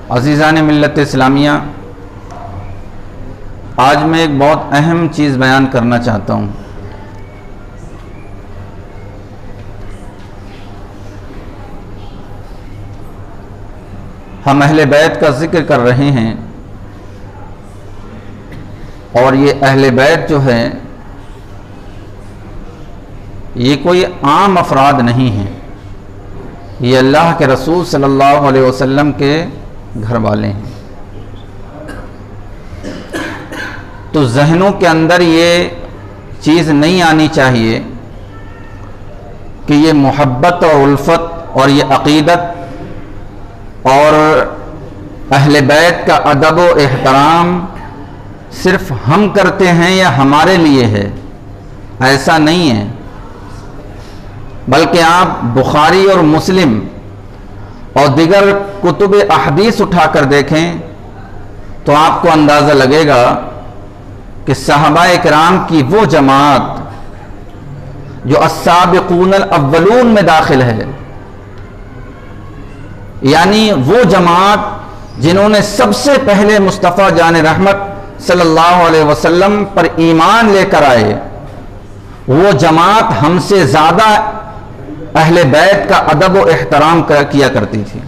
अज़ीज़ान मिल्लत इस्लामिया, आज मैं एक बहुत अहम चीज़ बयान करना चाहता हूँ। हम अहले बैत का जिक्र कर रहे हैं और ये अहले बैत जो है ये कोई आम अफराद नहीं है, ये अल्लाह के रसूल सल्लल्लाहु अलैहि वसल्लम के घर वाले हैं। तो जहनों के अंदर ये चीज़ नहीं आनी चाहिए कि ये मोहब्बत और उल्फत और ये अक़ीदत और अहले बैत का अदब व एहतराम सिर्फ हम करते हैं या हमारे लिए है, ऐसा नहीं है। बल्कि आप बुखारी और मुस्लिम और दिगर कुतुब अहदीस उठाकर देखें तो आपको अंदाज़ा लगेगा कि सहाबा इकराम की वो जमात जो अस्साबिकूनल अव्वलून में दाखिल है, यानी वो जमात जिन्होंने सबसे पहले मुस्तफ़ा जान रहमत सल्लल्लाहु अलैहि वसल्लम पर ईमान लेकर आए, वो जमात हमसे ज़्यादा अहले बैत का अदब व एहतराम किया करती थी।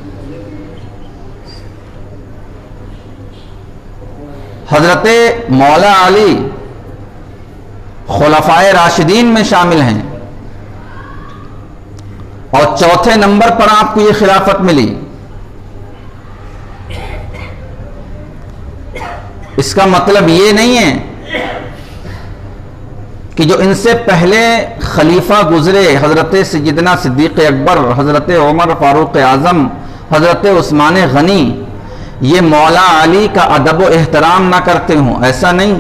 हजरत मौला अली खुलफाए राशिदीन में शामिल हैं और चौथे नंबर पर आपको ये खिलाफत मिली। इसका मतलब ये नहीं है कि जो इनसे पहले खलीफा गुजरे, हजरत सैयदना सिद्दीक़ अकबर, हजरत उमर फारूक आज़म, हजरत उस्मान गनी, ये मौला अली का अदब व एहतराम ना करते हों, ऐसा नहीं।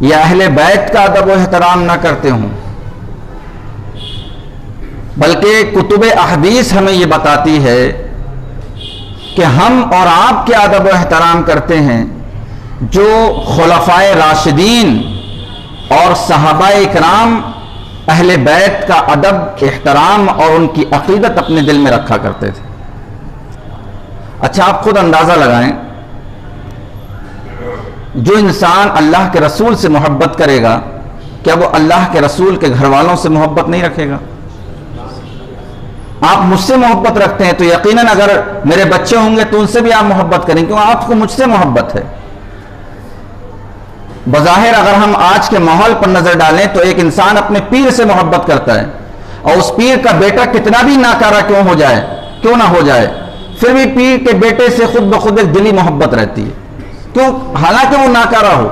या अहले बैत का अदब व एहतराम ना करते हों, बल्कि कुतुब अहदीस हमें ये बताती है कि हम और आप क्या अदब व एहतराम करते हैं जो खुलफाए राशिदीन और सहाबा इकराम अहले बैत का अदब एहतराम और उनकी अक़ीदत अपने दिल में रखा करते थे। अच्छा, आप खुद अंदाज़ा लगाएं, जो इंसान अल्लाह के रसूल से मोहब्बत करेगा, क्या वो अल्लाह के रसूल के घर वालों से मोहब्बत नहीं रखेगा? आप मुझसे मोहब्बत रखते हैं तो यकीनन अगर मेरे बच्चे होंगे तो उनसे भी आप मोहब्बत करेंगे, क्योंकि आपको मुझसे मोहब्बत है। बज़ाहिर अगर हम आज के माहौल पर नजर डालें तो एक इंसान अपने पीर से मोहब्बत करता है और उस पीर का बेटा कितना भी नाकारा क्यों ना हो जाए, फिर भी पीर के बेटे से खुद ब खुद एक दिली मोहब्बत रहती है। क्यों? हालांकि वो नाकारा हो,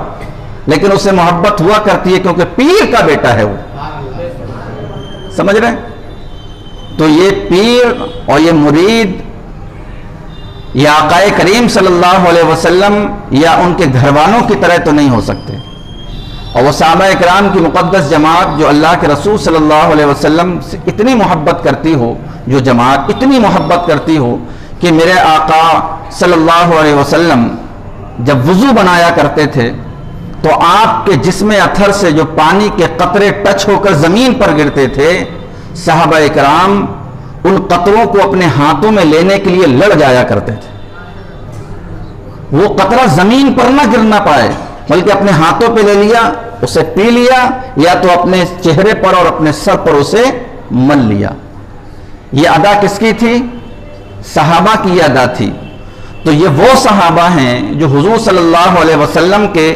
लेकिन उससे मोहब्बत हुआ करती है क्योंकि पीर का बेटा है वो। समझ रहे हैं? तो ये पीर और ये मुरीद या आकाए करीम सल्लल्लाहु अलैहि वसल्लम या उनके घरवालों की तरह तो नहीं हो सकते। और वो सहाबा इकराम की मुक़द्दस जमात जो अल्लाह के रसूल सल्लल्लाहु अलैहि वसल्लम से इतनी मोहब्बत करती हो, जो जमात इतनी मोहब्बत करती हो कि मेरे आका सल्लल्लाहु अलैहि वसल्लम जब वुज़ू बनाया करते थे तो आपके जिस्म अथर से जो पानी के कतरे टच होकर ज़मीन पर गिरते थे, सहाबा इकराम उन कतरों को अपने हाथों में लेने के लिए लड़ जाया करते थे। वो कतरा जमीन पर ना गिरना पाए, बल्कि अपने हाथों पे ले लिया, उसे पी लिया, या तो अपने चेहरे पर और अपने सर पर उसे मल लिया। ये अदा किसकी थी? सहाबा की अदा थी। तो ये वो सहाबा हैं जो हुजूर सल्लल्लाहु अलैहि वसल्लम के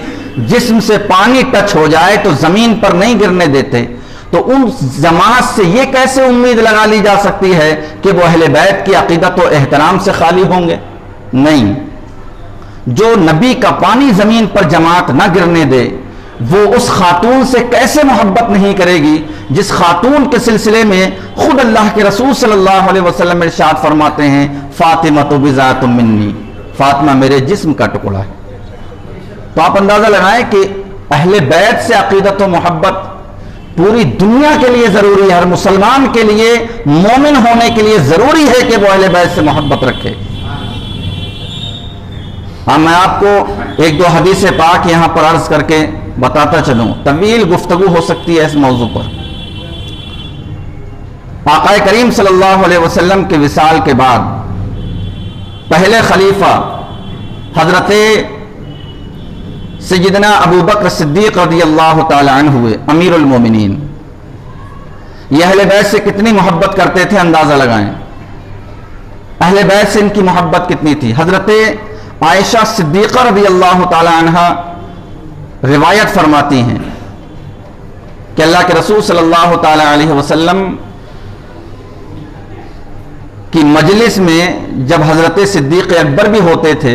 जिस्म से पानी टच हो जाए तो जमीन पर नहीं गिरने देते। तो उन जमात से ये कैसे उम्मीद लगा ली जा सकती है कि वो अहले बैत की अक़ीदत व एहतराम से खाली होंगे? नहीं। जो नबी का पानी जमीन पर जमात ना गिरने दे, वो उस खातून से कैसे मोहब्बत नहीं करेगी जिस खातून के सिलसिले में खुद अल्लाह के रसूल सल्लल्लाहु अलैहि वसल्लम इरशाद फरमाते हैं, फातिमा तो बिज़ातुम मिन्नी, फातिमा मेरे जिस्म का टुकड़ा है। तो आप अंदाजा लगाएं कि अहले बैत से अक़ीदत व मोहब्बत पूरी दुनिया के लिए जरूरी है। हर मुसलमान के लिए, मोमिन होने के लिए जरूरी है कि वो अहले बैत से मोहब्बत रखे। मैं आपको एक दो हदीस पाक यहां पर अर्ज करके बताता चलूं, तवील गुफ्तगू हो सकती है इस मौजू पर। आक़ाए करीम सल्लल्लाहु अलैहि वसल्लम के विसाल के बाद पहले खलीफा हजरत सैयदना अबू बकर सिद्दीक रज़ियल्लाहु ताला अन्हु हुए अमीरुल मोमिनीन। ये अहले बैत से कितनी मोहब्बत करते थे, अंदाजा लगाएं। अहले बैत से इनकी मोहब्बत कितनी थी। हजरत आयशा सिद्दीक़ा रज़ियल्लाहु ताला अन्हा रिवायत फरमाती हैं कि अल्लाह के रसूल सल्लल्लाहु ताला अलैहि वसल्लम की मजलिस में जब हजरत सिद्दीक़ अकबर भी होते थे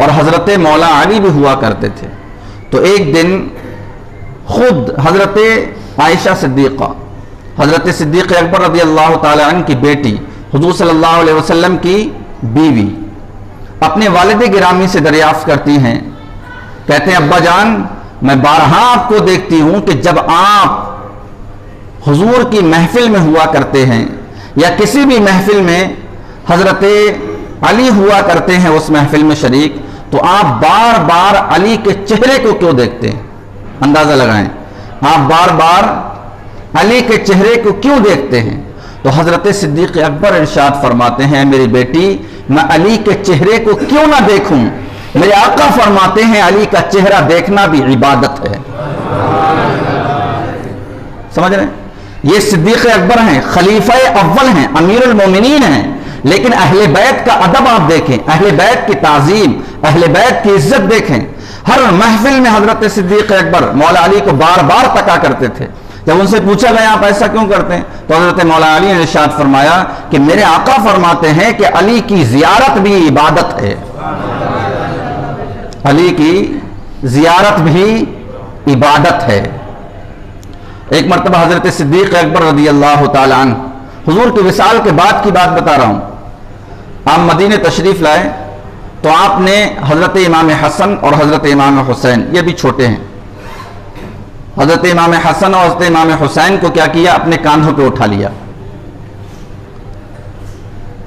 और हजरत मौला अली भी हुआ करते थे, तो एक दिन खुद हजरत आयशा सिद्दीक़ा, हजरत सिद्दीक़ अकबर रज़ियल्लाहु ताला अन्हु की बेटी, हुज़ूर सल्लल्लाहु अलैहि वसल्लम की बीवी, अपने वालिद गिरामी से दरियाफ्त करती हैं, कहते हैं अब्बा जान, मैं बारहा आपको देखती हूं कि जब आप हुजूर की महफिल में हुआ करते हैं या किसी भी महफिल में हजरत अली हुआ करते हैं उस महफिल में शरीक, तो आप बार बार अली के चेहरे को क्यों देखते हैं? अंदाजा लगाएं, आप बार बार अली के चेहरे को क्यों देखते हैं? तो हजरत सिद्दीक़ अकबर इरशाद फरमाते हैं, मेरी बेटी, मैं अली के चेहरे को क्यों ना देखूं? मेरे आका फरमाते हैं अली का चेहरा देखना भी इबादत है। समझ रहे हैं? ये सिद्दीक़ अकबर हैं, खलीफा अव्वल हैं, अमीरुल मोमिनीन हैं, लेकिन अहले बैत का अदब आप देखें, अहले बैत की ताजीम, अहले बैत की इज्जत देखें। हर महफिल में हजरत सिद्दीक़ अकबर मौला अली को बार बार तका करते थे। जब उनसे पूछा गया आप ऐसा क्यों करते हैं, तो हजरत मौला अली ने इरशाद फरमाया कि मेरे आका फरमाते हैं कि अली की जियारत भी इबादत है, अली की जियारत भी इबादत है। एक मरतबा हजरत सिद्दीक़ अकबर रज़ियल्लाहु ताला अन्हु, हुजूर के विसाल के बाद की बात बता रहा हूं, आप मदीने तशरीफ लाए तो आपने हजरत इमाम हसन और हजरत इमाम हुसैन, ये भी छोटे हैं, हजरत इमाम हसन और हजरत इमाम हुसैन को क्या किया? अपने कांधों पे उठा लिया।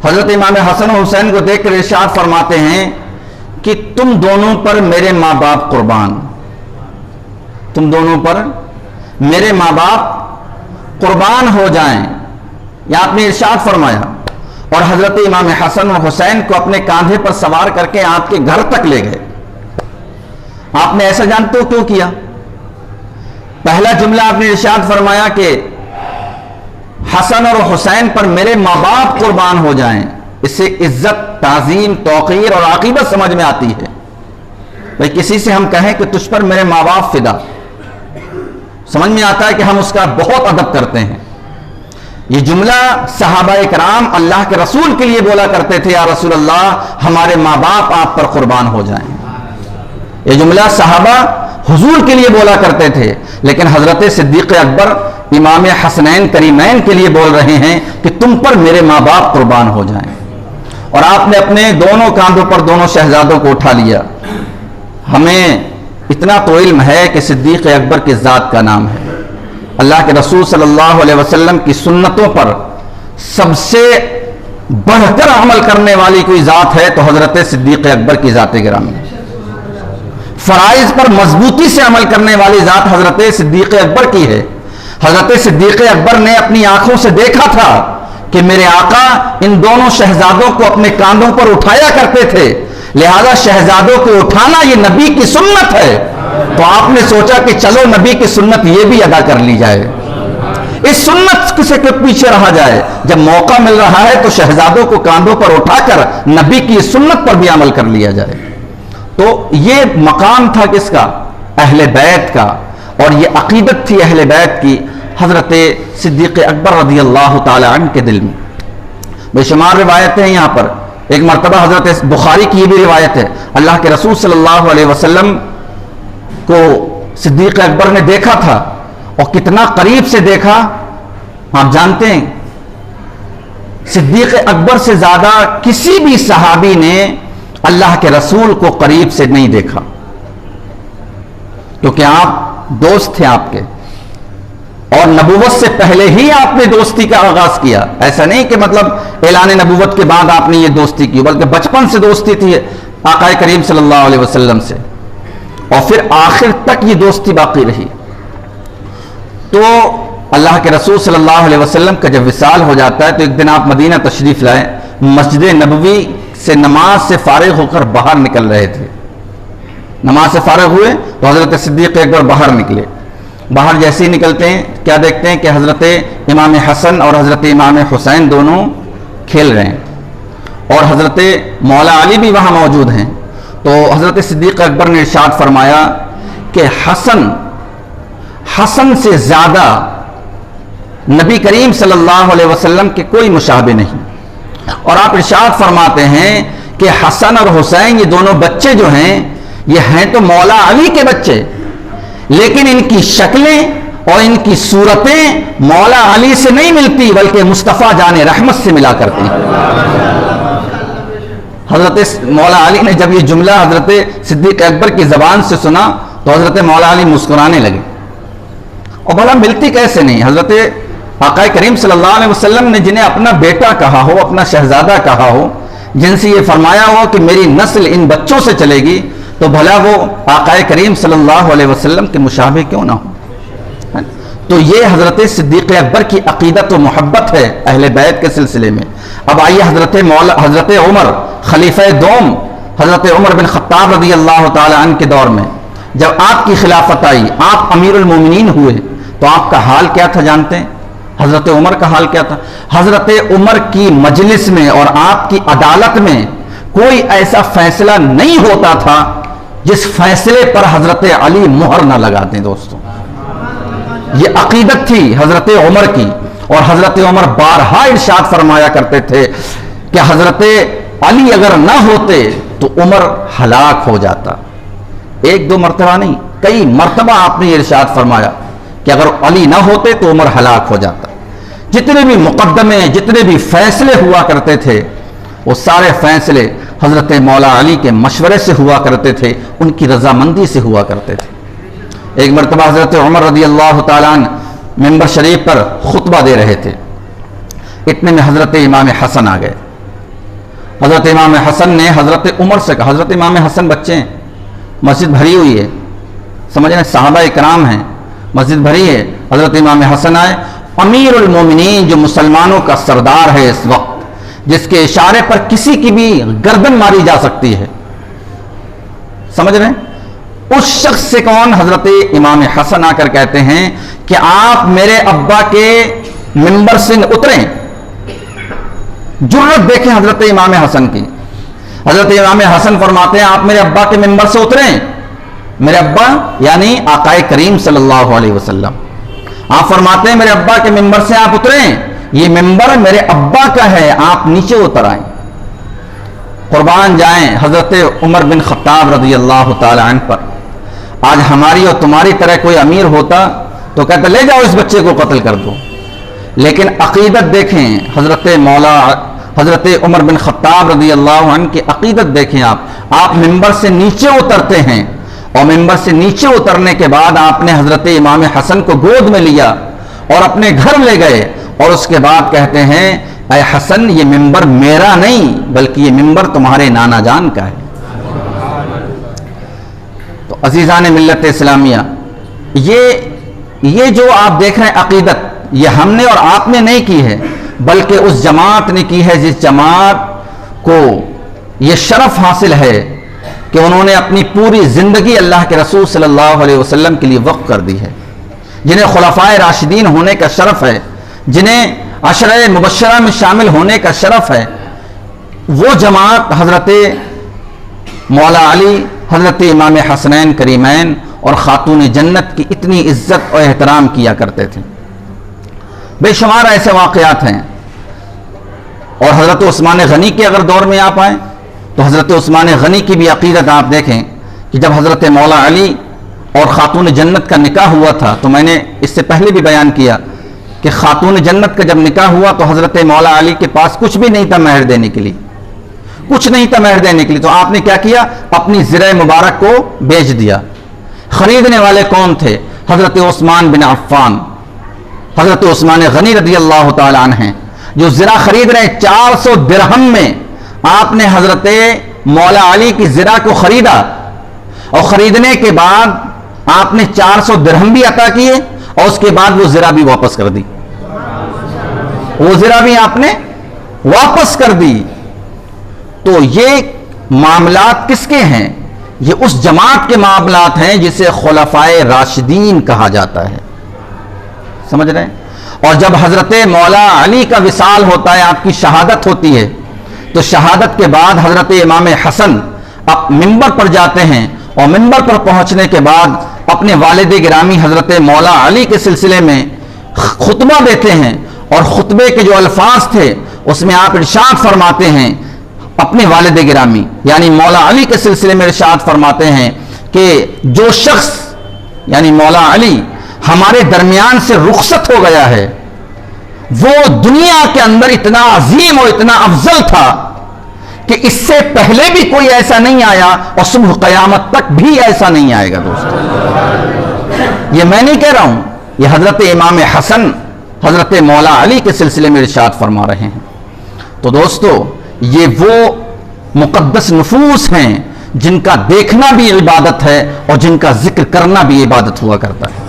हजरत इमाम हसन और हुसैन को देखकर इरशाद फरमाते हैं कि तुम दोनों पर मेरे माँ बाप कुर्बान, तुम दोनों पर मेरे माँ बाप कुर्बान हो जाएं, या आपने इरशाद फरमाया। और हजरत इमाम हसन और हुसैन को अपने कांधे पर सवार करके आपके घर तक ले गए। आपने ऐसा जानते हो क्यों किया? पहला जुमला आपने इरशाद फरमाया कि हसन और हुसैन पर मेरे माँ बाप कुर्बान हो जाएं, इससे इज्जत, ताजीम, तौकीर और आकीबत समझ में आती है। भाई किसी से हम कहें कि तुझ पर मेरे माँ बाप फिदा, समझ में आता है कि हम उसका बहुत अदब करते हैं। ये जुमला सहाबाए कराम अल्लाह के रसूल के लिए बोला करते थे, या रसूल अल्लाह हमारे माँ बाप आप पर कुर्बान हो जाएं। ये जुमला सहाबा हुजूर के लिए बोला करते थे, लेकिन हजरत सिद्दीक़ अकबर इमाम हसनैन करीमैन के लिए बोल रहे हैं कि तुम पर मेरे माँ बाप कुर्बान हो जाएं। और आपने अपने दोनों कांधों पर दोनों शहजादों को उठा लिया। हमें इतना तो इल्म है कि सिद्दीक़ अकबर की ज़ात का नाम है। अल्लाह के रसूल सल्लल्लाहु अलैहि वसल्लम की सुन्नतों पर सबसे बढ़कर अमल करने वाली कोई ज़ात है तो हजरत सिद्दीक़ अकबर की ज़ात गिरामी। फराइज पर मजबूती से अमल करने वाली ज़ात हजरत सिद्दीक़ अकबर की है। हजरत सिद्दीक़ अकबर ने अपनी आंखों से देखा था कि मेरे आका इन दोनों शहजादों को अपने कांधों पर उठाया करते थे, लिहाजा शहजादों को उठाना ये नबी की सुन्नत है। तो आपने सोचा कि चलो नबी की सुन्नत ये भी अदा कर ली जाए, इस सुन्नत किसे के पीछे रहा जाए। जब मौका मिल रहा है तो शहजादों को कांधों पर उठाकर नबी की सुन्नत पर भी अमल कर लिया जाए। तो ये मकाम था किसका? अहले बैत का, और ये अकीदत थी अहले बैत की हजरत सिद्दीक़ अकबर रज़ियल्लाहु ताला अन्हु के दिल में। बेशुमार रिवायतें हैं यहाँ पर। एक मरतबा हजरत बुखारी की ये भी रिवायत है, अल्लाह के रसूल सल्लल्लाहु अलैहि वसल्लम को सिद्दीक़ अकबर ने देखा था, और कितना करीब से देखा आप जानते हैं। सिद्दीक़ अकबर से ज्यादा किसी भी सहाबी ने अल्लाह के रसूल को करीब से नहीं देखा, क्योंकि आप दोस्त थे आपके, और नबूवत से पहले ही आपने दोस्ती का आगाज किया। ऐसा नहीं कि मतलब ऐलान नबूवत के बाद आपने ये दोस्ती की, बल्कि बचपन से दोस्ती थी आका करीम सल्लल्लाहु अलैहि वसल्लम से, और फिर आखिर तक ये दोस्ती बाकी रही। तो अल्लाह के रसूल सल्लल्लाहु अलैहि वसल्लम का जब विसाल हो जाता है तो एक दिन आप मदीना तशरीफ लाए, मस्जिद नबवी से नमाज से फारिग होकर बाहर निकल रहे थे। नमाज से फारिग हुए तो हज़रत सिद्दीक़ अकबर बाहर निकले। बाहर जैसे ही निकलते हैं क्या देखते हैं कि हज़रत इमाम हसन और हज़रत इमाम हुसैन दोनों खेल रहे हैं और हज़रत मौला अली भी वहाँ मौजूद हैं। तो हज़रत सिद्दीक़ अकबर ने इरशाद फरमाया कि हसन से ज़्यादा नबी करीम सल्लल्लाहु अलैहि वसल्लम के कोई मुशाबे नहीं। और आप इरशाद फरमाते हैं कि हसन और हुसैन ये दोनों बच्चे जो हैं ये हैं तो मौला अली के बच्चे, लेकिन इनकी शक्लें और इनकी सूरतें मौला अली से नहीं मिलती बल्कि मुस्तफ़ा जाने रहमत से मिला करती हैं। हजरत मौला अली ने जब ये जुमला हजरत सिद्दीक़ अकबर की ज़बान से सुना तो हजरत मौला अली मुस्कुराने लगे। और भला मिलती कैसे नहीं? हजरत आक़ाए करीम सल्लल्लाहु अलैहि वसल्लम ने जिन्हें अपना बेटा कहा हो, अपना शहजादा कहा हो, जिनसे ये फरमाया हो कि मेरी नस्ल इन बच्चों से चलेगी, तो भला वो आक़ाए करीम सल्लल्लाहु अलैहि वसल्लम के मुशाबे क्यों ना हो? तो ये हजरत सिद्दीक़ अकबर की अक़ीदत व मोहब्बत है अहले बैत के सिलसिले में। अब आइए हजरत उमर खलीफा दोम हजरत उमर बिन खत्ताब रज़ी अल्लाह तआला अन्हु के दौर में जब आपकी खिलाफत आई, आप अमीरुल मोमिनीन हुए, तो आपका हाल क्या था जानते हैं? हजरत उमर का हाल क्या था? हजरत उमर की मजलिस में और आपकी अदालत में कोई ऐसा फैसला नहीं होता था जिस फैसले पर हजरत अली मुहर ना लगाते। दोस्तों, ये अकीदत थी हजरत उमर की। और हजरत उमर बारहा इरशाद फरमाया करते थे कि हजरत अली अगर ना होते तो उमर हलाक हो जाता। एक दो मरतबा नहीं, कई मरतबा आपने इरशाद फरमाया कि अगर अली ना होते तो उमर हलाक हो जाता। जितने भी मुकद्दमे, जितने भी फैसले हुआ करते थे, वो सारे फैसले हजरत मौला अली के मशवरे से हुआ करते थे, उनकी रजामंदी से हुआ करते थे। एक मरतबा हजरत उमर रज़ी अल्लाह तआला अन्हु मिंबर शरीफ पर खुतबा दे रहे थे, इतने में हजरत इमाम हसन आ गए। हजरत इमाम हसन ने हजरत उमर से कहा, हजरत इमाम हसन बच्चे हैं, मस्जिद भरी हुई है, समझ रहे, सहाबा इकराम हैं, मस्जिद भरी है। हजरत इमाम हसन आए, अमीरुल मोमिनीन जो मुसलमानों का सरदार है इस वक्त, जिसके इशारे पर किसी की भी गर्दन मारी जा सकती है, समझ रहे हैं, उस शख्स से कौन? हजरत इमाम हसन आकर कहते हैं कि आप मेरे अब्बा के मिंबर से उतरें। जुर्रत देखें हजरत इमाम हसन की। हजरत इमाम हसन फरमाते हैं आप मेरे अब्बा के मिंबर से उतरें। मेरे अब्बा यानी आक़ाए करीम सल्लल्लाहु अलैहि वसल्लम, आप फरमाते हैं मेरे अब्बा के मिंबर से आप उतरें, ये मिंबर मेरे अब्बा का है, आप नीचे उतर आए। कुर्बान जाएं हजरत उमर बिन खत्ताब रज़ी अल्लाह तआला अन्हु पर। आज हमारी और तुम्हारी तरह कोई अमीर होता तो कहता ले जाओ इस बच्चे को कत्ल कर दो, लेकिन अकीदत देखें हजरत उमर बिन खत्ताब रज़ी अल्लाह अन्हु की अकीदत देखें। आप मिंबर से नीचे उतरते हैं और मिंबर से नीचे उतरने के बाद आपने हजरत इमाम हसन को गोद में लिया और अपने घर ले गए और उसके बाद कहते हैं ऐ हसन ये मिंबर मेरा नहीं बल्कि ये मिंबर तुम्हारे नाना जान का है। तो अजीज़ान मिल्लत इस्लामिया, ये जो आप देख रहे हैं अकीदत, ये हमने और आपने नहीं की है बल्कि उस जमात ने की है जिस जमात को ये शरफ हासिल है कि उन्होंने अपनी पूरी ज़िंदगी अल्लाह के रसूल सल्लल्लाहु अलैहि वसल्लम के लिए वक्फ कर दी है, जिन्हें खुलफाए राशिदीन होने का शरफ है, जिन्हें अशरे मुबश्शरा में शामिल होने का शरफ है। वो जमात हज़रत मौला अली, हज़रत इमाम हसनैन करीमैन और ख़ातून जन्नत की इतनी इज्जत और एहतराम किया करते थे। बेशुमार ऐसे वाक़यात हैं। और हज़रत उस्मान गनी के अगर दौर में आप आएँ तो हज़रत उस्मान गनी की भी अक़ीदत आप देखें कि जब हज़रत मौला अली और ख़ातून जन्नत का निकाह हुआ था, तो मैंने इससे पहले भी बयान किया कि ख़ातून जन्नत का जब निकाह हुआ तो हज़रत मौला अली के पास कुछ भी नहीं था महर देने के लिए, कुछ नहीं था महर देने के लिए। तो आपने क्या किया? अपनी ज़िर मुबारक को बेच दिया। ख़रीदने वाले कौन थे? हज़रत उस्मान बिन अफ़्फ़ान, हज़रत उस्मान गनी रज़ी अल्लाह तआला अन्हु हैं, जो ज़िरा खरीद रहे 400 दिरहम में आपने हज़रत मौला अली की ज़िरा को ख़रीदा और ख़रीदने के बाद आपने 400 दिरहम भी अता किए और उसके बाद वो ज़िरा भी वापस कर दी, वो ज़िरा भी आपने वापस कर दी। तो ये मामलात किसके हैं? ये उस जमात के मामलात हैं जिसे खुलफाए राशिदीन कहा जाता है। समझ रहे हैं? और जब हजरत मौला अली का विसाल होता है, आपकी शहादत होती है, तो शहादत के बाद हजरत इमाम हसन अब मिंबर पर जाते हैं और मिंबर पर पहुंचने के बाद अपने वालिद गिरामी हजरत मौला अली के सिलसिले में खुतबा देते हैं। और खुतबे के जो अल्फाज थे उसमें आप इरशाद फरमाते हैं अपने वालिद गिरामी यानी मौला अली के सिलसिले में इरशाद फरमाते हैं कि जो शख्स यानी मौला अली हमारे दरमियान से रुखसत हो गया है, वो दुनिया के अंदर इतना अजीम और इतना अफजल था कि इससे पहले भी कोई ऐसा नहीं आया और सुबह क़यामत तक भी ऐसा नहीं आएगा। दोस्तों, ये मैं नहीं कह रहा हूं, ये हजरत इमाम हसन हजरत मौला अली के सिलसिले में इरशाद फरमा रहे हैं। तो दोस्तों, ये वो मुक़द्दस नफूस हैं जिनका देखना भी इबादत है और जिनका जिक्र करना भी इबादत हुआ करता है।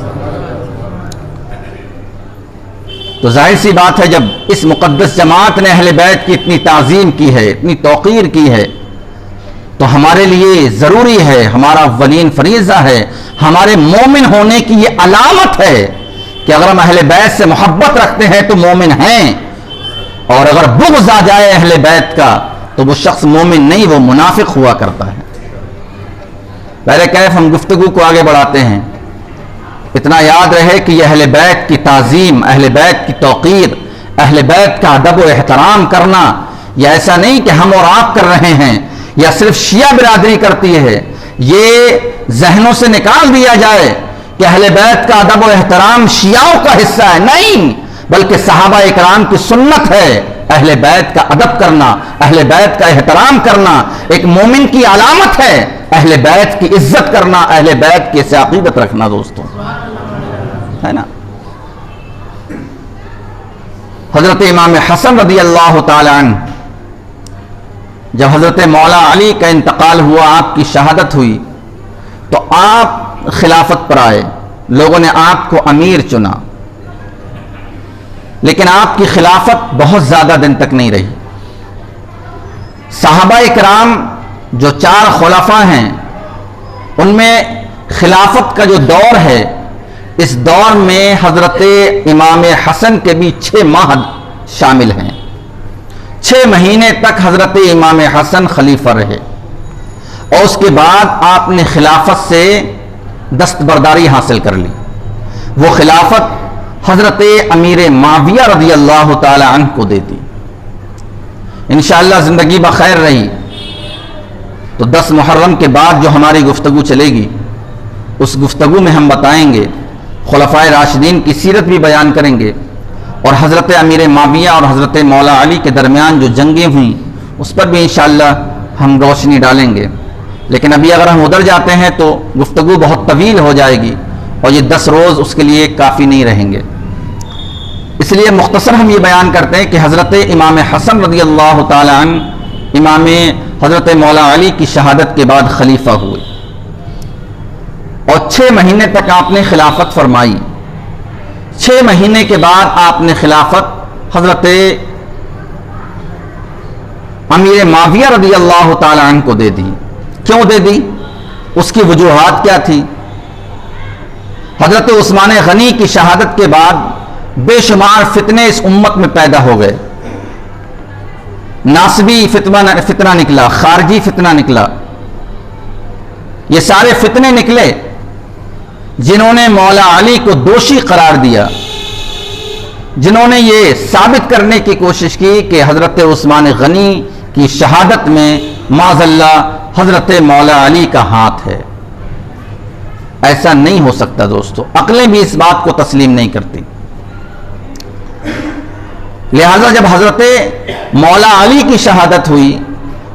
तो जाहिर सी बात है, जब इस मुक़द्दस जमात ने अहले बैत की इतनी ताज़ीम की है, इतनी तौक़ीर की है, तो हमारे लिए ज़रूरी है, हमारा अव्वलीन फरीज़ा है, हमारे मोमिन होने की ये अलामत है कि अगर हम अहले बैत से मोहब्बत रखते हैं तो मोमिन हैं, और अगर बुग़्ज़ आ जाए अहले बैत का तो वो शख्स मोमिन नहीं, वो मुनाफिक हुआ करता है। पहले कैफ हम गुफ्तगू को आगे बढ़ाते हैं। इतना याद रहे कि यह अहले बैत की ताज़ीम, अहले बैत की तौक़ीर, अहले बैत का अदब व एहतराम करना, यह ऐसा नहीं कि हम और आप कर रहे हैं या सिर्फ शिया बिरादरी करती है। ये जहनों से निकाल दिया जाए कि अहले बैत का अदब व एहतराम शियाओं का हिस्सा है, नहीं, बल्कि सहाबा इकराम की सुन्नत है। अहले बैत का अदब करना, अहले बैत का एहतराम करना एक मोमिन की अलामत है। अहले बैत की इज्जत करना, अहले बैत की अक़ीदत रखना, दोस्तों, है ना। हजरत इमाम हसन रज़ी अल्लाह ताला अन्हु, जब हजरत मौला अली का इंतकाल हुआ, आपकी शहादत हुई, तो आप खिलाफत पर आए। लोगों ने आपको अमीर चुना, लेकिन आपकी खिलाफत बहुत ज्यादा दिन तक नहीं रही। सहाबा इकराम जो 4 खुलफा हैं, उनमें खिलाफत का जो दौर है, इस दौर में हजरत इमाम हसन के भी 6 माह शामिल हैं। 6 महीने तक हजरत इमाम हसन खलीफा रहे और उसके बाद आपने खिलाफत से दस्तबरदारी हासिल कर ली। वो खिलाफत हजरत अमीर माविया रज़ी अल्लाह ताला अन्हु को दे दी। इंशाअल्लाह ज़िंदगी बखैर रही तो 10 मुहर्रम के बाद जो हमारी गुफ्तगू चलेगी, उस गुफ्तगू में हम बताएंगे, खुलफाए राशिदीन की सीरत भी बयान करेंगे और हज़रत अमीर माविया और हज़रत मौला अली के दरमियान जो जंगें हुई उस पर भी इंशाअल्लाह हम रोशनी डालेंगे। लेकिन अभी अगर हम उधर जाते हैं तो गुफ्तगू बहुत तवील हो जाएगी और ये 10 रोज़ उसके लिए काफ़ी नहीं रहेंगे। इसलिए मुख्तसर हम ये बयान करते हैं कि हज़रत इमाम हसन रज़ी अल्लाह ताला अन्हु इमाम हज़रत मौला अली की शहादत के बाद खलीफा हुए और 6 महीने तक आपने खिलाफत फरमाई। 6 महीने के बाद आपने खिलाफत हज़रत अमीर माविया रज़ी अल्लाह ताला अन्हु को दे दी। क्यों दे दी? उसकी वजूहात क्या थी? हज़रत उस्मान गनी की शहादत के बाद बेशुमार फितने इस उम्मत में पैदा हो गए। नासबी फितना निकला, खारजी फितना निकला, ये सारे फितने निकले जिन्होंने मौला अली को दोषी करार दिया, जिन्होंने ये साबित करने की कोशिश की कि हज़रत उस्मान गनी की शहादत में माज़ल्ला हज़रत मौला अली का हाथ है। ऐसा नहीं हो सकता दोस्तों, अक्लें भी इस बात को तस्लीम नहीं करती। लिहाजा जब हज़रत मौला अली की शहादत हुई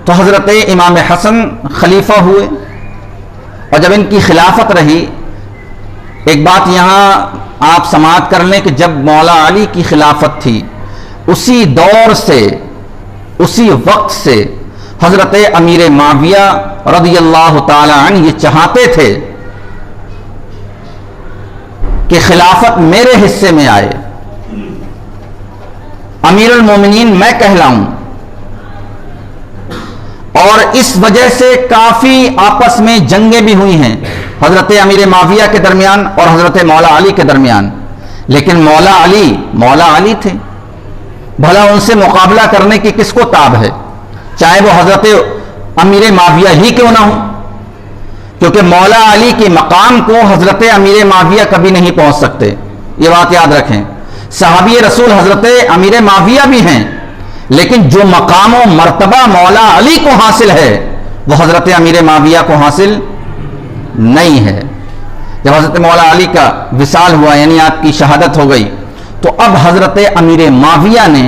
तो हज़रत इमाम हसन खलीफा हुए और जब इनकी खिलाफत रही, एक बात यहाँ आप समाअत कर लें कि जब मौला अली की खिलाफत थी, उसी दौर से, उसी वक्त से हज़रत अमीर माविया रज़ियल्लाहु ताला अन्हु ये चाहते थे कि खिलाफत मेरे हिस्से में आए, अमीरुल मोमिनीन मैं कहलाऊं। और इस वजह से काफी आपस में जंगें भी हुई हैं हजरत अमीर माविया के दरमियान और हजरत मौला अली के दरमियान। लेकिन मौला अली थे, भला उनसे मुकाबला करने की किसको ताब है, चाहे वो हजरत अमीर माविया ही क्यों ना हो, क्योंकि मौला अली के मकाम को हजरत अमीर माविया कभी नहीं पहुंच सकते। ये बात याद रखें। सहाबी रसूल हजरत अमीर माविया भी हैं, लेकिन जो मकाम व मर्तबा मौला अली को हासिल है वो हजरत अमीर माविया को हासिल नहीं है। जब हजरत मौला अली का विसाल हुआ, यानी आपकी शहादत हो गई, तो अब हजरत अमीर माविया ने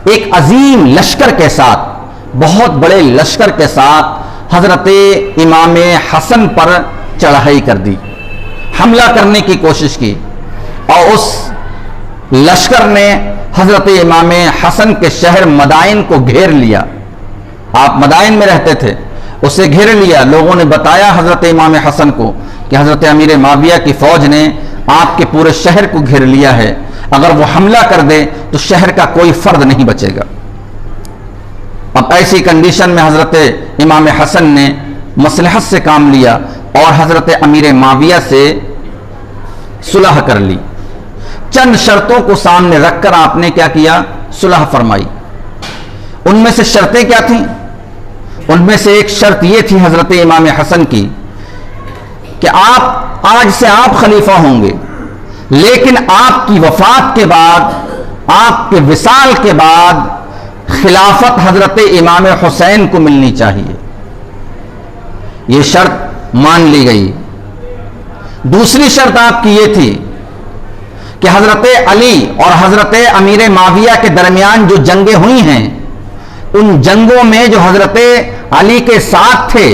एक अजीम लश्कर के साथ, बहुत बड़े लश्कर के साथ हजरत इमाम हसन पर चढ़ाई कर दी, हमला करने की कोशिश की, और उस लश्कर ने हजरत इमाम हसन के शहर मदाइन को घेर लिया। आप मदाइन में रहते थे, उसे घेर लिया। लोगों ने बताया हजरत इमाम हसन को कि हजरत अमीर माविया की फौज ने आपके पूरे शहर को घेर लिया है, अगर वो हमला कर दे तो शहर का कोई फर्द नहीं बचेगा। अब ऐसी कंडीशन में हजरत इमाम हसन ने मसलहत से काम लिया और हजरत अमीर माविया से सुलह कर ली। चंद शर्तों को सामने रखकर आपने क्या किया, सुलह फरमाई। उनमें से शर्तें क्या थीं? उनमें से एक शर्त यह थी हजरत इमाम हसन की कि आप आज से आप खलीफा होंगे, लेकिन आपकी वफात के बाद, आपके विसाल के बाद खिलाफत हजरत इमाम हुसैन को मिलनी चाहिए। यह शर्त मान ली गई। दूसरी शर्त आपकी यह थी कि हजरत अली और हजरत अमीर माविया के दरमियान जो जंगें हुई हैं, उन जंगों में जो हजरत अली के साथ थे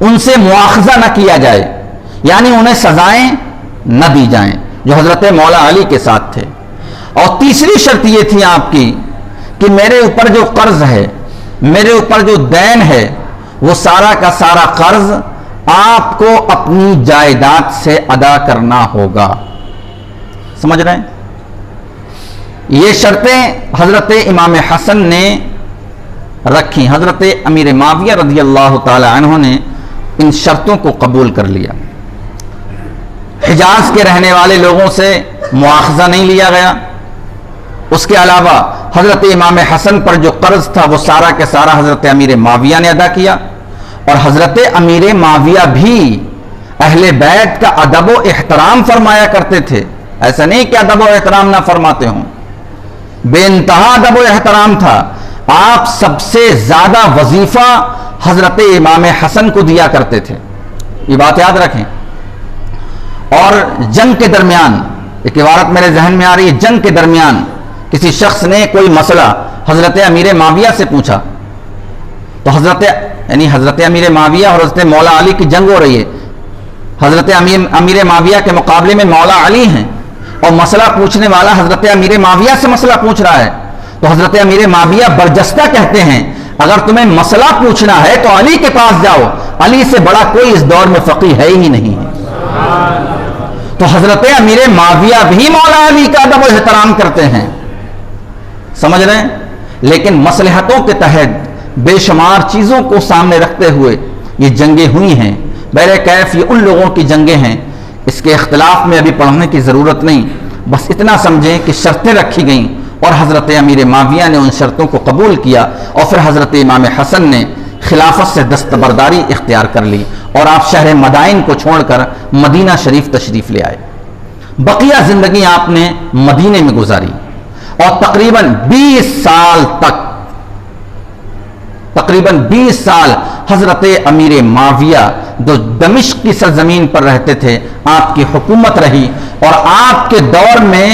उनसे मुआखजा न किया जाए, यानी उन्हें सजाएं न दी जाएं जो हजरत मौला अली के साथ थे। और तीसरी शर्त यह थी आपकी कि मेरे ऊपर जो कर्ज है, मेरे ऊपर जो दैन है, वो सारा का सारा कर्ज आपको अपनी जायदाद से अदा करना होगा। समझ रहे हैं? ये शर्तें हजरत इमाम हसन ने रखी। हजरत अमीर माविया रज़ी अल्लाह ताला अन्हु ने इन शर्तों को कबूल कर लिया। हिजाज के रहने वाले लोगों से मुआखजा नहीं लिया गया। उसके अलावा हजरत इमाम हसन पर जो कर्ज था वो सारा के सारा हजरत अमीर माविया ने अदा किया। और हजरत अमीर माविया भी अहले बैत का अदब व एहतराम फरमाया करते थे। ऐसा नहीं कि अदब व एहतराम ना फरमाते हों, बेइंतहा अदब व एहतराम था। आप सबसे ज्यादा वजीफा हजरत इमाम हसन को दिया करते थे, ये बात याद रखें। और जंग के दरमियान, एक इबारत मेरे जहन में आ रही है, जंग के दरमियान किसी शख्स ने कोई मसला हजरत अमीर माविया से पूछा, तो हजरत अमीर माविया और हजरत मौला अली की जंग हो रही है। हजरत अमीर माविया के मुकाबले में मौला अली हैं और मसला पूछने वाला हजरत अमीर माविया से मसला पूछ रहा है, तो हजरत अमीर माविया बरजस्ता कहते हैं, अगर तुम्हें मसला पूछना है तो अली के पास जाओ, अली से बड़ा कोई इस दौर में फकीह है ही नहीं है। तो हजरत अमीर माविया भी मौला अली का अदब एहतराम करते हैं, समझ रहे हैं। लेकिन मसलहतों के तहत बेशुमार चीजों को सामने रखते हुए ये जंगें हुई हैं। बहरे कैफ ये उन लोगों की जंगें हैं, इसके इख्तिलाफ में अभी पढ़ने की जरूरत नहीं, बस इतना समझें कि शर्तें रखी गईं और हजरत अमीर माविया ने उन शर्तों को कबूल किया और फिर हजरत इमाम हसन ने खिलाफत से दस्तबरदारी इख्तियार कर ली और आप शहर मदाइन को छोड़कर मदीना शरीफ तशरीफ ले आए। बकिया जिंदगी आपने मदीने में गुजारी और तकरीबन 20 साल हजरत अमीर माविया जो दमिश्क की सरजमीन पर रहते थे, आपकी हुकूमत रही और आपके दौर में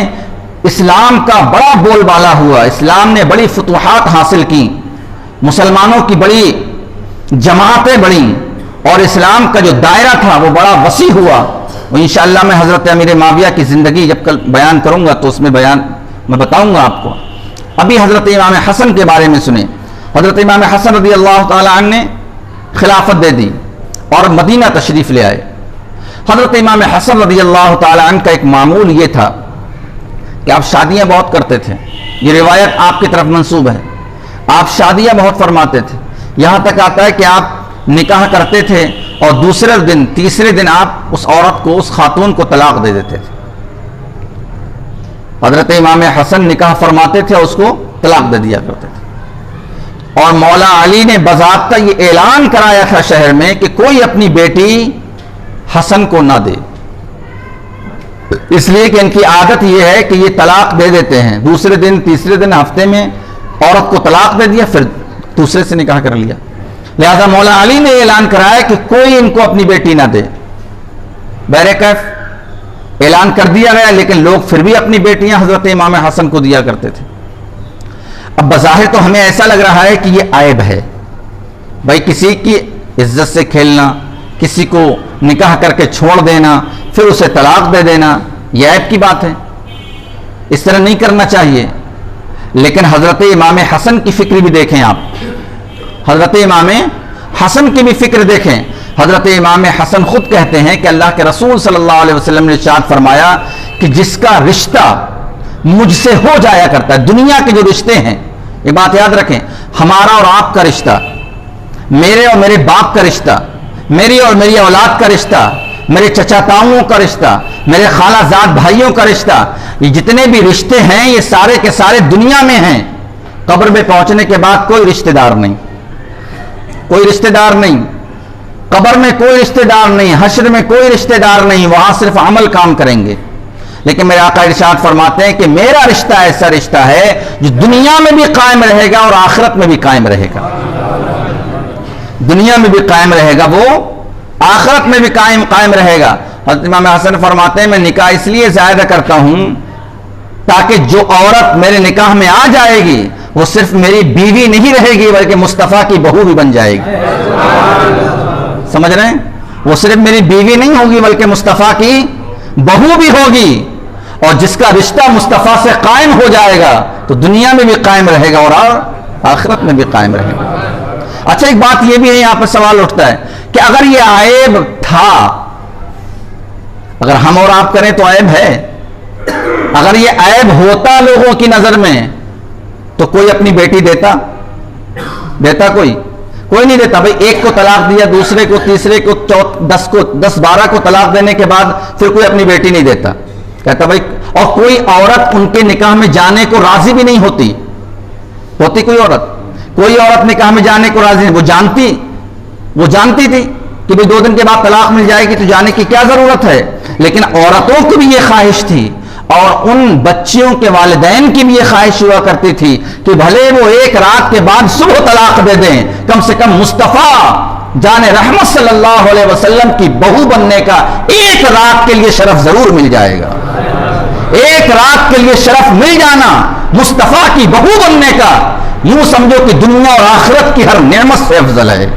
इस्लाम का बड़ा बोलबाला हुआ। इस्लाम ने बड़ी फतूहात हासिल की, मुसलमानों की बड़ी जमातें बढ़ी और इस्लाम का जो दायरा था वो बड़ा वसी हुआ। और इंशाअल्लाह मैं हजरत अमीर माविया की जिंदगी जब कल बयान करूंगा तो उसमें बयान मैं बताऊंगा आपको। अभी हजरत इमाम हसन के बारे में सुने। हजरत इमाम हसन रज़ी अल्लाह ताला अन्हु ने खिलाफत दे दी और मदीना तशरीफ ले आए। हजरत इमाम हसन रज़ी अल्लाह ताला अन्हु का एक मामूल ये था कि आप शादियां बहुत करते थे, ये रिवायत आपकी तरफ मंसूब है, आप शादियां बहुत फरमाते थे। यहां तक आता है कि आप निकाह करते थे और दूसरे दिन तीसरे दिन आप उस औरत को, उस खातून को तलाक दे देते थे। हजरत इमाम हसन निकाह फरमाते थे और उसको तलाक दे दिया करते थे। और मौला अली ने बज़ाब्ता ये ऐलान कराया था शहर में कि कोई अपनी बेटी हसन को ना दे, इसलिए कि इनकी आदत यह है कि ये तलाक दे देते हैं, दूसरे दिन तीसरे दिन हफ्ते में औरत को तलाक दे दिया, फिर दूसरे से निकाह कर लिया। लिहाजा मौला अली ने ऐलान कराया कि कोई इनको अपनी बेटी ना दे। बहरकैफ ऐलान कर दिया गया, लेकिन लोग फिर भी अपनी बेटियां हजरत इमाम हसन को दिया करते थे। अब बज़ाहिर तो हमें ऐसा लग रहा है कि यह आयब है, भाई किसी की इज्जत से खेलना, किसी को निकाह करके छोड़ देना, फिर उसे तलाक दे देना, यह ऐब की बात है, इस तरह नहीं करना चाहिए। लेकिन हजरत इमाम हसन की फिक्र भी देखें आप, हजरत इमाम हसन की भी फिक्र देखें। हजरत इमाम हसन खुद कहते हैं कि अल्लाह के रसूल सल्लल्लाहु अलैहि वसल्लम ने इरशाद फरमाया कि जिसका रिश्ता मुझसे हो जाया करता है, दुनिया के जो रिश्ते हैं, ये बात याद रखें, हमारा और आपका रिश्ता, मेरे और मेरे बाप का रिश्ता, मेरी और मेरी औलाद का रिश्ता, मेरे चचा ताऊओं का रिश्ता, मेरे खालाजाद भाइयों का रिश्ता, ये जितने भी रिश्ते हैं ये सारे के सारे दुनिया में हैं। कब्र में पहुंचने के बाद कोई रिश्तेदार नहीं, कोई रिश्तेदार नहीं, कब्र में कोई रिश्तेदार नहीं, हश्र में कोई रिश्तेदार नहीं, वहां सिर्फ अमल काम करेंगे। लेकिन मेरे आका इरशाद फरमाते हैं कि मेरा रिश्ता ऐसा रिश्ता है जो दुनिया में भी कायम रहेगा और आखिरत में भी कायम रहेगा। दुनिया में भी कायम रहेगा, वो आखिरत में भी कायम रहेगा। हज़रत इमाम हसन फरमाते हैं मैं निकाह इसलिए ज़्यादा करता हूं ताकि जो औरत मेरे निकाह में आ जाएगी वो सिर्फ मेरी बीवी नहीं रहेगी बल्कि मुस्तफ़ा की बहू भी बन जाएगी। समझ रहे हैं? वो सिर्फ मेरी बीवी नहीं होगी बल्कि मुस्तफ़ा की बहू भी होगी, और जिसका रिश्ता मुस्तफ़ा से कायम हो जाएगा तो दुनिया में भी कायम रहेगा और आखिरत में भी कायम रहेगा। अच्छा, एक बात यह भी है, यहां पर सवाल उठता है कि अगर यह आयब था, अगर हम और आप करें तो आयब है, अगर यह आयब होता लोगों की नजर में तो कोई अपनी बेटी देता? कोई नहीं देता। भाई एक को तलाक दिया, दूसरे को, तीसरे को, 10-12 को तलाक देने के बाद फिर कोई अपनी बेटी नहीं देता। कहता भाई, और कोई औरत उनके निकाह में जाने को राजी भी नहीं होती कोई औरत निकाह में जाने को राजी नहीं। वो जानती थी कि भाई 2 दिन के बाद तलाक मिल जाएगी तो जाने की क्या जरूरत है। लेकिन औरतों की भी यह ख्वाहिश थी और उन बच्चियों के वालिदैन की भी यह ख्वाहिश हुआ करती थी कि भले वो एक रात के बाद सुबह तलाक दे दें, कम से कम मुस्तफ़ा जाने रहमत सल्लल्लाहु अलैहि वसल्लम की बहू बनने का एक रात के लिए शरफ जरूर मिल जाएगा। एक रात के लिए शरफ मिल जाना मुस्तफ़ा की बहू बनने का, यूं समझो कि दुनिया और आखिरत की हर नेमत से अफजल है।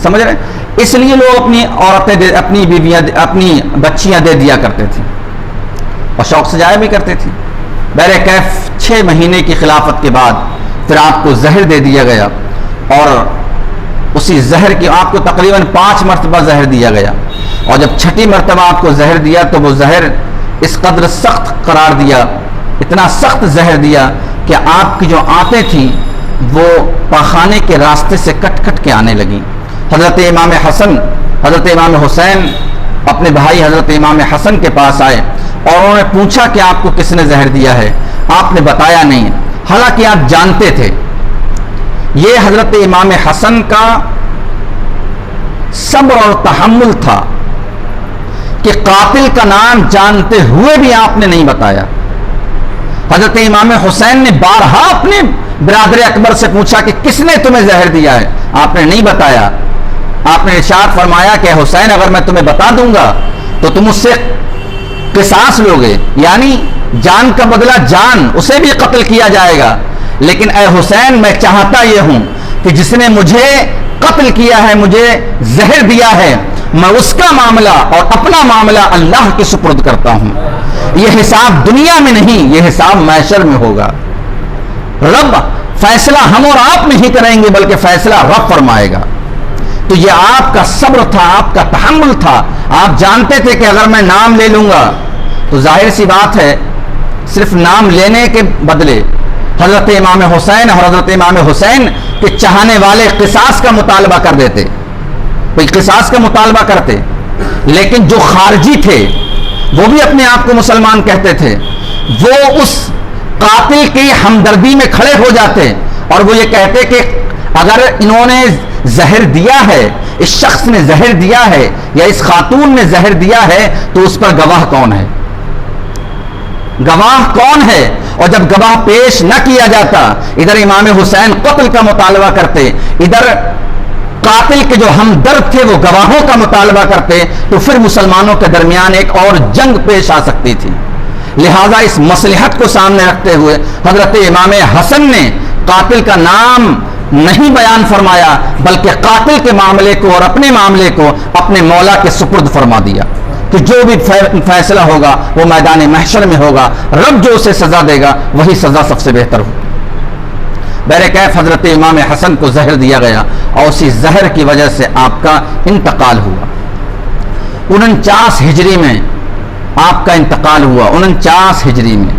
समझ रहे? इसलिए लोग अपनी औरतें, अपनी बीवियां, अपनी बच्चियां दे दिया करते थे और शौक से जाया भी करते थे। बहरकैफ 6 महीने की खिलाफत के बाद फिर आपको जहर दे दिया गया और उसी जहर की आपको तकरीबन 5 मरतबा जहर दिया गया, और जब 6ठी मरतबा आपको जहर दिया तो वो जहर इस कदर सख्त करार दिया, इतना सख्त जहर दिया कि आपकी जो आंतें थी वो पाखाने के रास्ते से कट कट के आने लगी। हजरत इमाम हसन, हजरत इमाम हुसैन अपने भाई हजरत इमाम हसन के पास आए और उन्होंने पूछा कि आपको किसने जहर दिया है? आपने बताया नहीं, हालांकि आप जानते थे। ये हजरत इमाम हसन का सब्र और तहम्मुल था कि कातिल का नाम जानते हुए भी आपने नहीं बताया। हजरत इमाम हुसैन ने बारहा अपने बिरादर अकबर से पूछा कि किसने तुम्हें जहर दिया है? आपने नहीं बताया। आपने इरशाद फरमाया कि हुसैन, अगर मैं तुम्हें बता दूंगा तो तुम उससे किसास लोगे, यानी जान का बदला जान, उसे भी कत्ल किया जाएगा। लेकिन ए हुसैन, मैं चाहता यह हूं कि जिसने मुझे कत्ल किया है, मुझे जहर दिया है, मैं उसका मामला और अपना मामला अल्लाह के सुपुर्द करता हूं। यह हिसाब दुनिया में नहीं, यह हिसाब महशर में होगा। रब फैसला हम और आप नहीं करेंगे बल्कि फैसला रब फरमाएगा। तो यह आपका सब्र था, आपका तहम्मुल था। आप जानते थे कि अगर मैं नाम ले लूंगा तो जाहिर सी बात है सिर्फ नाम लेने के बदले हजरत इमाम हुसैन और हजरत इमाम हुसैन के चाहने वाले किसास का मुतालबा कर देते, कोई किसास का मुतालबा करते, लेकिन जो खारजी थे वो भी अपने आप को मुसलमान कहते थे, वो उस कातिल की हमदर्दी में खड़े हो जाते और वो ये कहते कि अगर इन्होंने जहर दिया है, इस शख्स ने जहर दिया है या इस खातून ने जहर दिया है, तो उस पर गवाह कौन है, गवाह कौन है। और जब गवाह पेश न किया जाता, इधर इमाम हुसैन कत्ल का मुतालबा करते, इधर कातिल के जो हमदर्द थे वो गवाहों का मुतालबा करते, तो फिर मुसलमानों के दरमियान एक और जंग पेश आ सकती थी। लिहाजा इस मसलहत को सामने रखते हुए हजरत इमाम हसन ने कातिल का नाम नहीं बयान फरमाया, बल्कि कातिल के मामले को और अपने मामले को अपने मौला के सुपुर्द फरमा दिया कि जो भी फैसला होगा वो मैदान महशर में होगा, रब जो उसे सजा देगा वही सजा सबसे बेहतर हो। बहरकैफ हजरत इमाम हसन को जहर दिया गया और उसी जहर की वजह से आपका इंतकाल हुआ। 49 हिजरी में आपका इंतकाल हुआ। 49 हिजरी में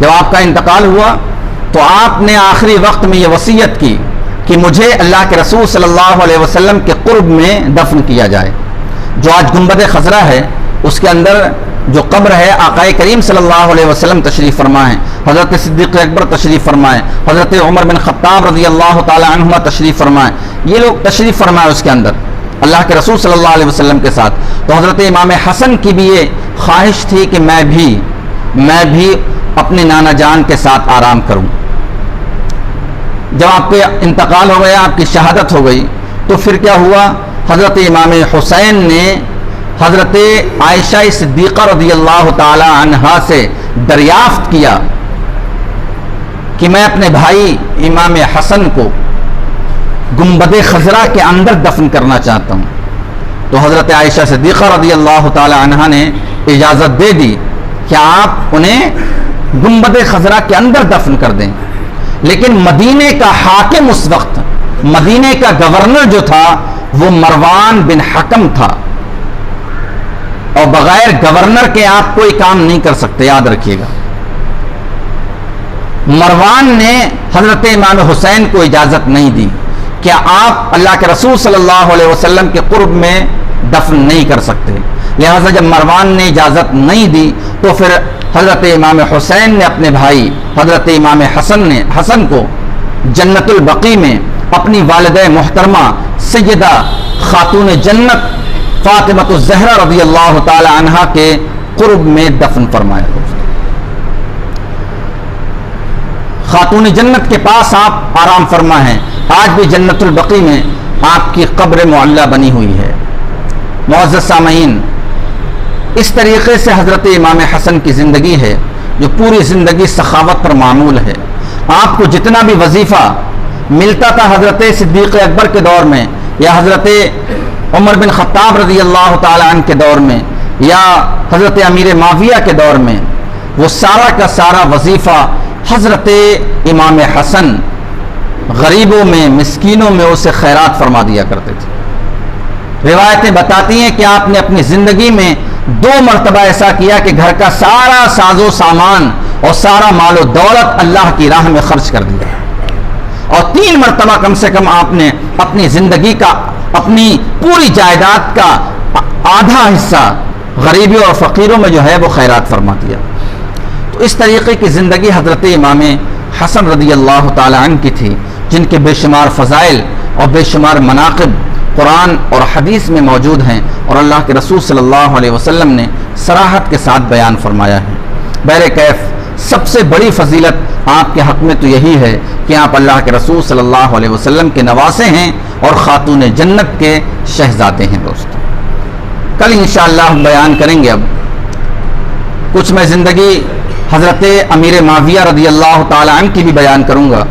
जब आपका इंतकाल हुआ तो आपने आखिरी वक्त में यह वसीयत की कि मुझे अल्लाह के रसूल सल्लल्लाहु अलैहि वसल्लम के कुर्ब में दफन किया जाए। जो आज गुंबद खजरा है उसके अंदर जो कब्र है आकाए करीम सल्लल्लाहु अलैहि वसल्लम तशरीफ़ फरमाए, हज़रत सिद्दीक़ अकबर तशरीफ़ फरमाए, हज़रत उमर बिन ख़त्ताब रज़ी अल्लाह ताला अन्हुमा तशरीफ़ फरमाए, ये लोग तशरीफ़ फरमाए उसके अंदर अल्लाह के रसूल सल्लल्लाहु अलैहि वसल्लम के साथ। तो हज़रत इमाम हसन की भी ये ख्वाहिश थी कि मैं भी अपने नाना जान के साथ आराम करूं। जब आपके इंतकाल हो गया, आपकी शहादत हो गई, तो फिर क्या हुआ, हज़रत इमाम हुसैन ने हज़रत आयशा सिद्दीक़ा रज़ियल्लाहु ताला अन्हा से दरियाफ्त किया कि मैं अपने भाई इमाम हसन को गुंबद खजरा के अंदर दफन करना चाहता हूँ। तो हज़रत आयशा सिद्दीक़ा रज़ियल्लाहु ताला अन्हा ने इजाज़त दे दी कि आप उन्हें गुंबद खजरा के अंदर दफन कर दें। लेकिन मदीने का हाकिम उस वक्त, मदीने का गवर्नर जो था वो मरवान बिन हकम था, और बगैर गवर्नर के आप कोई काम नहीं कर सकते, याद रखिएगा। मरवान ने हजरत इमाम हुसैन को इजाजत नहीं दी कि आप अल्लाह के रसूल सल्लल्लाहु अलैहि वसल्लम के कुर्ब में दफन नहीं कर सकते। लिहाजा जब मरवान ने इजाजत नहीं दी तो फिर हजरत इमाम हुसैन ने अपने भाई हजरत इमाम हसन को जन्नतुल बकी में अपनी वालिदा मोहतरमा सैयदा खातून जन्नत फातिमतुज़ ज़हरा रज़ियल्लाहु ताला अन्हा के कुर्ब में दफन फरमाया। खातून जन्नत के पास आप आराम फरमा हैं। आज भी जन्नतुल बकी में आपकी कब्र मुअल्ला बनी हुई है। मुअज़्ज़ज़ सामईन, इस तरीके से हजरत इमाम हसन की ज़िंदगी है जो पूरी ज़िंदगी सखावत पर मामूल है। आपको जितना भी वजीफ़ा मिलता था हजरत सिद्दीक़ अकबर के दौर में या हजरत उमर बिन ख़त्ताब रज़ी अल्लाह ताला अन्हु के दौर में या हजरत अमीर माविया के दौर में, वो सारा का सारा वजीफ़ा हजरत इमाम हसन गरीबों में, मिस्कीनों में उसे खैरात फरमा दिया करते थे। रिवायतें बताती हैं कि आपने अपनी ज़िंदगी में 2 मरतबा ऐसा किया कि घर का सारा साजो सामान और सारा मालो दौलत अल्लाह की राह में खर्च कर दिया, और 3 मरतबा कम से कम आपने अपनी ज़िंदगी का, अपनी पूरी जायदाद का आधा हिस्सा गरीबी और फ़कीरों में जो है वो खैरात फरमा दिया। तो इस तरीके की ज़िंदगी हज़रत इमाम हसन रज़ियल्लाहु ताला अन्हु की थी, जिनके बेशुमार फ़ज़ाइल और बेशुमार मनाक़िब कुरान और हदीस में मौजूद हैं और अल्लाह के रसूल सल्लल्लाहु अलैहि वसल्लम ने सराहत के साथ बयान फरमाया है। बहरकैफ सबसे बड़ी फजीलत आपके हक़ में तो यही है कि आप अल्लाह के रसूल सल्लल्लाहु अलैहि वसल्लम के नवासे हैं और खातून जन्नत के शहजादे हैं। दोस्तों, कल इंशाअल्लाह हम बयान करेंगे। अब कुछ मैं ज़िंदगी हज़रत अमीर माविया रज़ियल्लाहु ताला अन्हु की भी बयान करूँगा,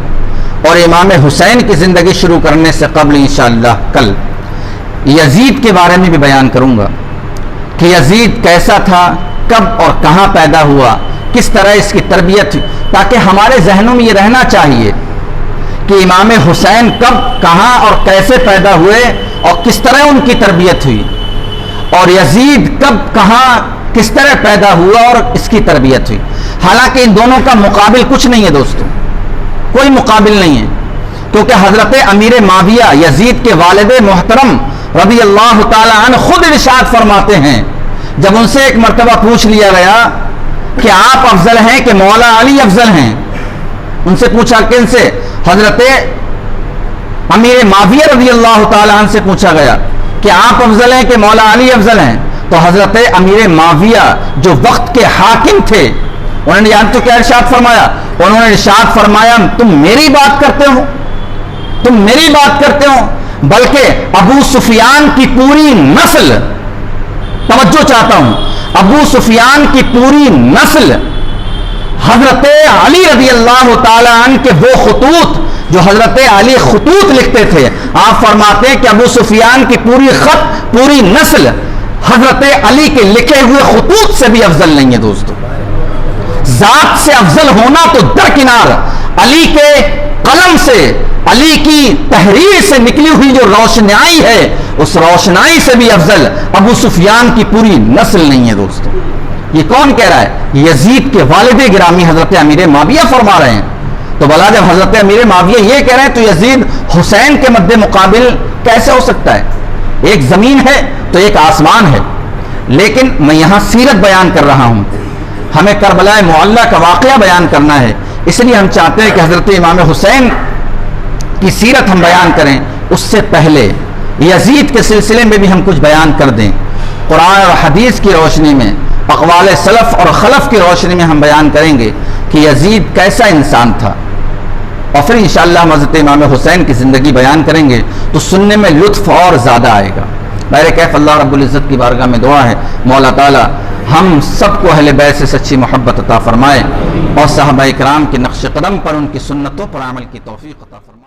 और इमाम हुसैन की ज़िंदगी शुरू करने से कबल इंशाअल्लाह कल यजीद के बारे में भी बयान करूँगा कि यजीद कैसा था, कब और कहाँ पैदा हुआ, किस तरह इसकी तरबियत हुई, ताकि हमारे जहनों में ये रहना चाहिए कि इमाम हुसैन कब, कहाँ और कैसे पैदा हुए और किस तरह उनकी तरबियत हुई, और यजीद कब, कहाँ, किस तरह पैदा हुआ और इसकी तरबियत हुई। हालांकि इन दोनों का मुकाबिल कुछ नहीं है दोस्तों, कोई मुकाबिल नहीं है। क्योंकि हजरत अमीर माविया यजीद के वालिद मोहतरम रज़ी अल्लाह ताला अन्हु खुद इरशाद फरमाते हैं, जब उनसे एक मरतबा पूछ लिया गया कि आप अफजल हैं कि मौला अली अफजल हैं, उनसे पूछा किनसे? हजरत अमीर माविया रज़ी अल्लाह ताला अन्हु से पूछा गया कि आप अफजल हैं कि मौला अली अफजल हैं? तो हजरत अमीर माविया जो वक्त के हाकिम थे, उन्होंने याद तो क्या इरशाद फरमाया? उन्होंने इरशाद फरमाया, तुम मेरी बात करते हो, तुम मेरी बात करते हो, बल्कि अबू सुफियान की पूरी नस्ल, तवज्जो चाहता हूं, अबू सुफियान की पूरी नस्ल हजरत अली रज़ी अल्लाह ताला अन्हु के वो खुतूत जो हजरत अली खुतूत लिखते थे, आप फरमाते हैं कि अबू सुफियान की पूरी खत, पूरी नस्ल हजरत अली के लिखे हुए खुतूत से भी अफजल नहीं है। दोस्तों, जात से अफजल होना तो दरकिनार, अली के कलम से, अली की तहरीर से निकली हुई जो रोशनाई है, उस रोशनाई से भी अफजल अबू सुफियान की पूरी नस्ल नहीं है। दोस्तों, ये कौन कह रहा है? यजीद के वालिद गिरामी हजरत अमीर माविया फरमा रहे हैं। तो भला जब हजरत अमीर माविया ये कह रहे हैं तो यजीद हुसैन के मद्दे मुकाबिल कैसे हो सकता है? एक जमीन है तो एक आसमान है। लेकिन मैं यहां सीरत बयान कर रहा हूं, हमें करबला मुअल्ला का वाकया बयान करना है, इसलिए हम चाहते हैं कि हजरत इमाम हुसैन की सीरत हम बयान करें। उससे पहले यजीद के सिलसिले में भी हम कुछ बयान कर दें। कुरान और हदीस की रोशनी में, अक़वाल सलफ़ और खलफ़ की रोशनी में हम बयान करेंगे कि यजीद कैसा इंसान था, और फिर इंशाअल्लाह हम हज़रत इमाम हुसैन की ज़िंदगी बयान करेंगे तो सुनने में लुत्फ़ और ज़्यादा आएगा। मेरे कैफ़ अल्लाह रब्बुल इज़्ज़त की बारगाह में दुआ है, मौला ताला हम सबको अहले बैत से सच्ची मोहब्बत अता फरमाए और सहाबा इकराम के नक्श कदम पर, उनकी सुन्नतों पर अमल की तौफ़ीक़ अता फरमाए।